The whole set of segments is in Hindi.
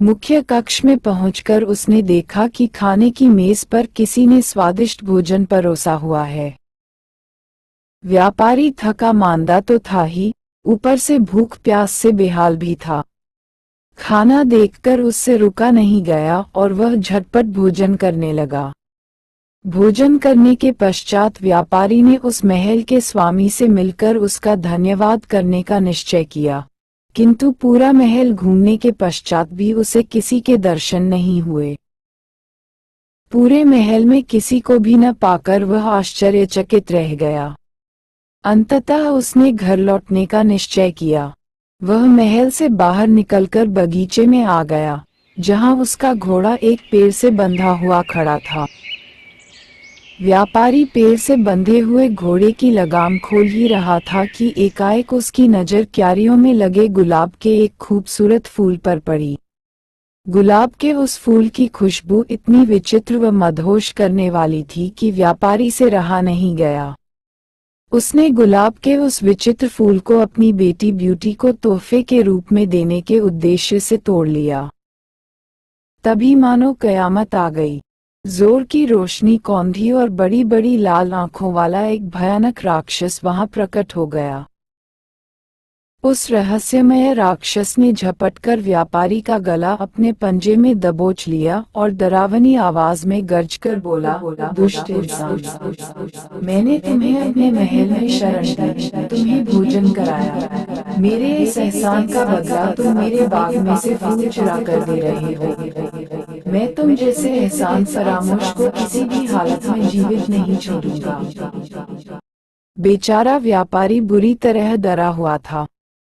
मुख्य कक्ष में पहुंचकर उसने देखा कि खाने की मेज पर किसी ने स्वादिष्ट भोजन परोसा हुआ है। व्यापारी थका मांदा तो था ही, ऊपर से भूख प्यास से बेहाल भी था। खाना देखकर उससे रुका नहीं गया और वह झटपट भोजन करने लगा। भोजन करने के पश्चात व्यापारी ने उस महल के स्वामी से मिलकर उसका धन्यवाद करने का निश्चय किया, किंतु पूरा महल घूमने के पश्चात भी उसे किसी के दर्शन नहीं हुए। पूरे महल में किसी को भी न पाकर वह आश्चर्यचकित रह गया। अंततः उसने घर लौटने का निश्चय किया। वह महल से बाहर निकलकर बगीचे में आ गया, जहां उसका घोड़ा एक पेड़ से बंधा हुआ खड़ा था। व्यापारी पेड़ से बंधे हुए घोड़े की लगाम खोल ही रहा था कि एकाएक उसकी नजर क्यारियों में लगे गुलाब के एक खूबसूरत फूल पर पड़ी। गुलाब के उस फूल की खुशबू इतनी विचित्र व मदहोश करने वाली थी कि व्यापारी से रहा नहीं गया। उसने गुलाब के उस विचित्र फूल को अपनी बेटी ब्यूटी को तोहफे के रूप में देने के उद्देश्य से तोड़ लिया। तभी मानो कयामत आ गई। जोर की रोशनी कौंधी और बड़ी बड़ी लाल आंखों वाला एक भयानक राक्षस वहां प्रकट हो गया। उस रहस्यमय राक्षस ने झपटकर व्यापारी का गला अपने पंजे में दबोच लिया और डरावनी आवाज में गर्जकर बोला, दुष्ट इंसान, मैंने तुम्हें अपने महल में शरण दी, तुम्हें भोजन कराया, मेरे इस एहसान का बदला तुम मेरे बाग में से फूल चुरा कर दे रहे हो। मैं तुम जैसे एहसान फरामोश को किसी भी हालत में जीवित नहीं छोड़ूंगा। बेचारा व्यापारी बुरी तरह डरा हुआ था।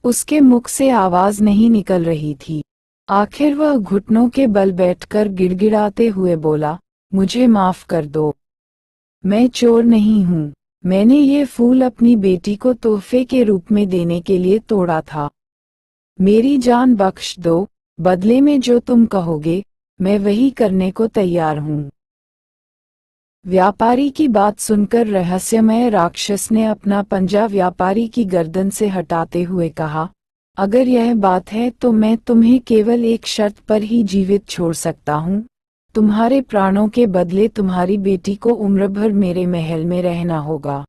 उसके मुख से आवाज नहीं निकल रही थी। आखिर वह घुटनों के बल बैठकर गिड़गिड़ाते हुए बोला, मुझे माफ कर दो, मैं चोर नहीं हूँ। मैंने ये फूल अपनी बेटी को तोहफे के रूप में देने के लिए तोड़ा था। मेरी जान बख्श दो, बदले में जो तुम कहोगे मैं वही करने को तैयार हूँ। व्यापारी की बात सुनकर रहस्यमय राक्षस ने अपना पंजा व्यापारी की गर्दन से हटाते हुए कहा, अगर यह बात है तो मैं तुम्हें केवल एक शर्त पर ही जीवित छोड़ सकता हूँ। तुम्हारे प्राणों के बदले तुम्हारी बेटी को उम्र भर मेरे महल में रहना होगा।